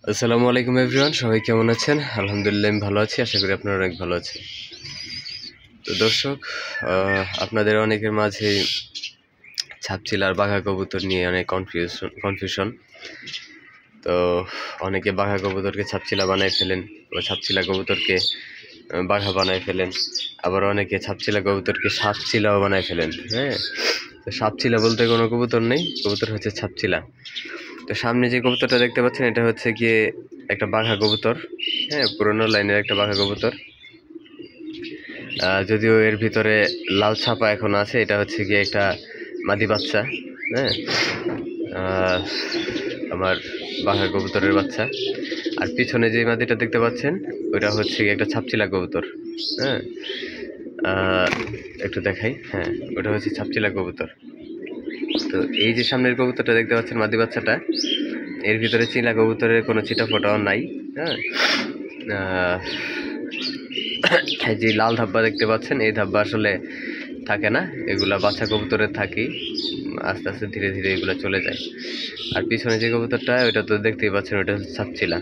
আসসালামু আলাইকুম এভরিওয়ান, সবাই কেমন আছেন? আলহামদুলিল্লাহ আমি ভালো আছি, আশা করি আপনারা অনেক ভালো আছেন। তো দর্শক, আপনাদের অনেকের মাঝে ছাপচিলা আর বাঘা কবুতর নিয়ে অনেক কনফিউশন। তো অনেকে বাঘা কবুতরকে ছাপচিলা বানায় ফেলেন বা ছাপচিলা কবুতরকে বাঘা বানায় ফেলেন, আবার অনেকে ছাপচিলা কবুতরকে সাপচিলাও বানায় ফেলেন। হ্যাঁ, তো সাপচিলা বলতে কোনো কবুতর নেই, কবুতর হচ্ছে ছাপচিলা। তো সামনে যে কবুতরটা দেখতে পাচ্ছেন এটা হচ্ছে গিয়ে একটা বাঘা কবুতর। হ্যাঁ, পুরোনো লাইনের একটা বাঘা কবুতর। যদিও এর ভিতরে লাল ছাপা এখন আছে, এটা হচ্ছে গিয়ে একটা মাদি বাচ্চা। হ্যাঁ, আমার বাঘা কবুতরের বাচ্চা। আর পিছনে যে মাদিটা দেখতে পাচ্ছেন ওটা হচ্ছে গিয়ে একটা ছাপচিলা কবুতর। হ্যাঁ, একটু দেখাই। হ্যাঁ, ওটা হচ্ছে ছাপচিলা কবুতর। তো এই যে সামনের কবুতরটা দেখতে পাচ্ছেন মাদি বাচ্চাটা, এর ভিতরে চিলা কবুতরের কোনো ছিটা ফোটাও নাই। হ্যাঁ, যে লাল ধাব্বা দেখতে পাচ্ছেন এই ধাব্বা আসলে থাকে না, এগুলা বাচ্চা কবুতরের থাকি, আস্তে আস্তে ধীরে ধীরে এগুলো চলে যায়। আর পিছনে যে কবুতরটা ওইটা তো দেখতেই পাচ্ছেন, ওইটা ছাপচিলা।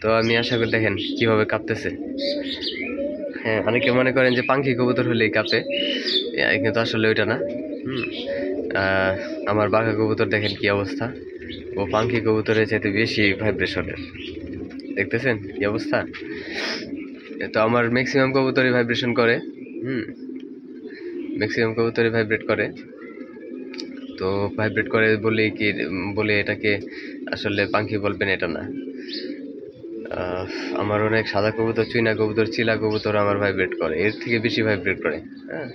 তো আমি আশা করি দেখেন কিভাবে কাঁপতেছে। হ্যাঁ, অনেকে মনে করেন যে পাঙ্খি কবুতর হলেই কাঁপে, কিন্তু আসলে ওইটা না। আমার বাঘা কবুতর দেখেন কি অবস্থা, ও পাঙ্খি কবুতরের চাইতে বেশি ভাইব্রেশনের। দেখতেছেন কি অবস্থা? তো আমার ম্যাক্সিমাম কবুতরই ভাইব্রেশন করে। ম্যাক্সিমাম কবুতরই ভাইব্রেট করে। তো ভাইব্রেট করে বলে এটাকে আসলে পাখি বলবেন এটা না। আমার অনেক সাদা কবুতর, চুইনা কবুতর, চিলা কবুতর আমার ভাইব্রেট করে, এর থেকে বেশি ভাইব্রেট করে। হ্যাঁ,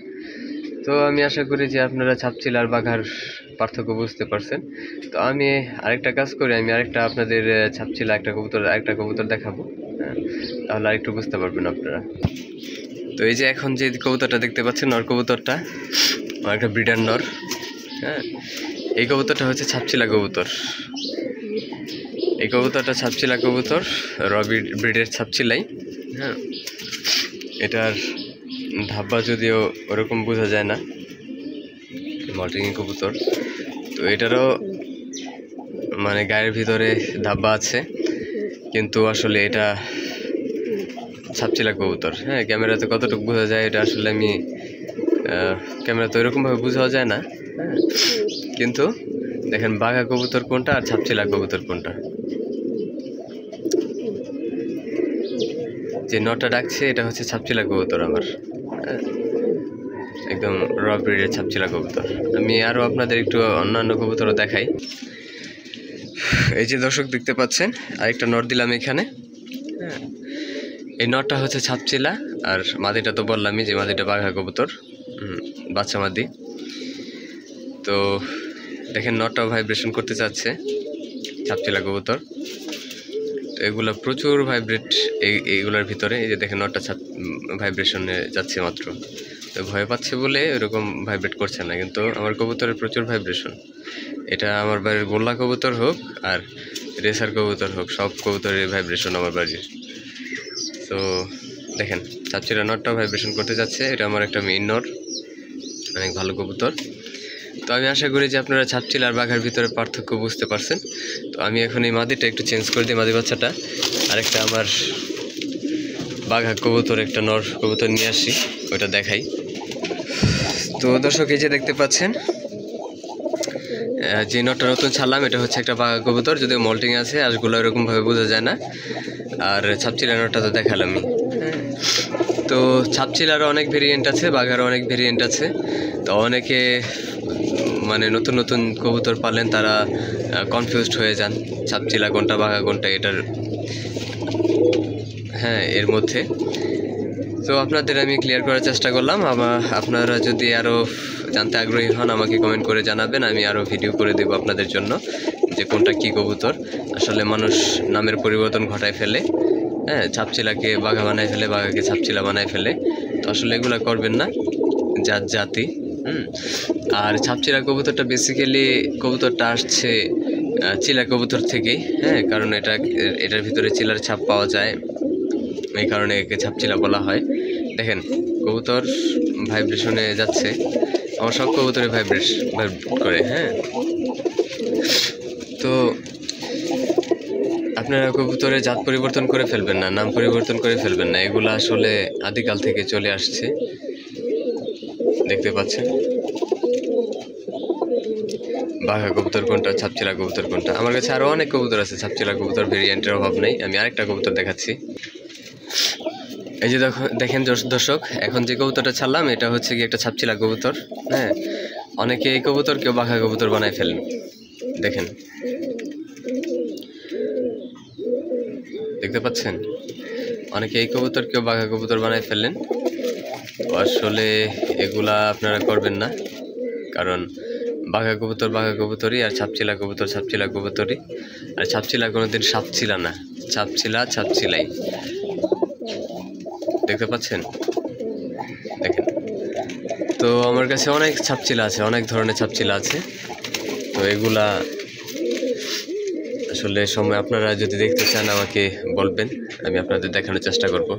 তো আমি আশা করি যে আপনারা ছাপচিলা আর বাঘার পার্থক্য বুঝতে পারছেন। তো আমি আরেকটা কাজ করি, আমি আরেকটা আপনাদের ছাপচিলা আরেকটা কবুতর দেখাবো। হ্যাঁ, তাহলে আরেকটু বুঝতে পারবেন আপনারা। তো এই যে এখন যে কবুতরটা দেখতে পাচ্ছেন নর কবুতরটা, একটা ব্রিডার নর। হ্যাঁ, এই কবুতরটা হচ্ছে ছাপচিলা কবুতর। এই কবুতরটা ছাপচিলা কবুতর, ব্রিডের ছাপচিলাই। হ্যাঁ, এটার ধাব্বা যদিও ওরকম বোঝা যায় না, মল্টিং কবুতর। তো এটারও মানে গায়ের ভিতরে ধাব্বা আছে, কিন্তু আসলে এটা ছাপচিলা কবুতর। হ্যাঁ, ক্যামেরাতে কতটুকু বোঝা যায় এটা আসলে আমি ক্যামেরাতে ওইরকমভাবে বোঝাও যায় না। হ্যাঁ, কিন্তু দেখেন বাঘা কবুতর কোনটা আর ছাপচিলা কবুতর কোনটা। যে নটা ডাকছে এটা হচ্ছে ছাপচিলা কবুতর আমার। হ্যাঁ, একদম র ব্রিডের ছাপচিলা কবুতর। আমি আরও আপনাদের একটু অন্যান্য কবুতরও দেখাই। এই যে দর্শক দেখতে পাচ্ছেন আরেকটা নট দিলাম এখানে। হ্যাঁ, এই নটটা হচ্ছে ছাপচিলা, আর মাদিটা তো বললামই যে মাদিটা বাঘা কবুতর, বাচ্চা মাদি। তো দেখেন নটটাও ভাইব্রেশন করতে চাচ্ছে, ছাপচিলা কবুতর। তো এগুলো প্রচুর ভাইব্রেট এইগুলোর ভিতরে। এই যে দেখেন নটটা ভাইব্রেশনে যাচ্ছে মাত্র, তো ভয় পাচ্ছে বলে এরকম ভাইব্রেট করছে না, কিন্তু আমার কবুতরের প্রচুর ভাইব্রেশন। এটা আমার বাড়ির গোল্লা কবুতর হোক আর রেসার কবুতর হোক, সব কবুতরের ভাইব্রেশন আমার বাড়ির। তো দেখেন ছাপচিলা নটটাও ভাইব্রেশন করতে যাচ্ছে, এটা আমার একটা মেইন নট, অনেক ভালো কবুতর। তো আমি আশা করি যে আপনারা ছাপচিলা আর বাঘার ভিতরে পার্থক্য বুঝতে পারছেন। তো আমি এখন এই মাদিটা একটু চেঞ্জ করে দিই, মাদি বাচ্চাটা আরেকটা আমার বাঘা কবুতর, একটা নর কবুতর নিয়ে আসি, ওইটা দেখাই। তো দর্শক এই যে দেখতে পাচ্ছেন যে নটটা নতুন ছাড়লাম, এটা হচ্ছে একটা বাঘা কবুতর, যদিও মল্টিং আছে, আঁশগুলো এরকমভাবে বোঝা যায় না। আর ছাপচিলা নটটা তো দেখালামই। হ্যাঁ, তো ছাপচিলারও অনেক ভেরিয়েন্ট আছে, বাঘারও অনেক ভেরিয়েন্ট আছে। তো অনেকে মানে নতুন নতুন কবুতর পালেন, তারা কনফিউজড হয়ে যান ছাপচিলা কোনটা বাঘা কোনটা এটার। হ্যাঁ, এর মধ্যে তো আপনাদের আমি ক্লিয়ার করার চেষ্টা করলাম। আপনারা যদি আরও জানতে আগ্রহী হন আমাকে কমেন্ট করে জানাবেন, আমি আরও ভিডিও করে দেব আপনাদের জন্য যে কোনটা কী কবুতর। আসলে মানুষ নামের পরিবর্তন ঘটায় ফেলে। হ্যাঁ, ছাপচিলাকে বাঘা বানায় ফেলে, বাঘাকে ছাপচিলা বানায় ফেলে। তো আসলে এগুলো করবেন না, জাতি। আর ছাপচিলা কবুতরটা বেসিক্যালি কবুতরটা আসছে চিলা কবুতর থেকেই। হ্যাঁ, কারণ এটার ভিতরে চিলার ছাপ পাওয়া যায়, এই কারণে একে ছাপচিলা বলা হয়। দেখেন কবুতর ভাইব্রেশনে যাচ্ছে, আমার সব কবুতরে ভাইব্রেট করে। হ্যাঁ, তো আপনারা কবুতরের জাত পরিবর্তন করে ফেলবেন না, নাম পরিবর্তন করে ফেলবেন না। এগুলো আসলে আদিকাল থেকে চলে আসছে, দেখতে পাচ্ছেন। বাঘা কবুতর কোনটা, ছাপচিলা কবুতর কোনটা। আমার কাছে আরো অনেক কবুতর আছে, ছাপচিলা কবুতর ভেরিয়েন্টের অভাব নেই। আমি আরেকটা কবুতর দেখাচ্ছি। এই যে দেখেন দর্শক, এখন যে কবুতরটা ছাড়লাম এটা হচ্ছে কি একটা ছাপচিলা কবুতর। হ্যাঁ, অনেকে এই কবুতর কেউ বাঘা কবুতর বানায় ফেলেন, দেখেন, দেখতে পাচ্ছেন। অনেকে এই কবুতর কেউ বাঘা কবুতর বানায় ফেললেন। তো আসলে এগুলা আপনারা করবেন না, কারণ বাঘা কবুতর বাঘা কবুতরই, আর ছাপচিলা কবুতর ছাপচিলা কবুতরই। আর ছাপচিলা কোনোদিন সাপচিলা না, ছাপচিলা ছাপচিলাই, দেখতে পাচ্ছেন। দেখেন, তো আমার কাছে অনেক ছাপচিলা আছে, অনেক ধরনের ছাপচিলা আছে। তো এগুলা আসলে সময় আপনারা যদি দেখতে চান আমাকে বলবেন, আমি আপনাদের দেখানোর চেষ্টা করব।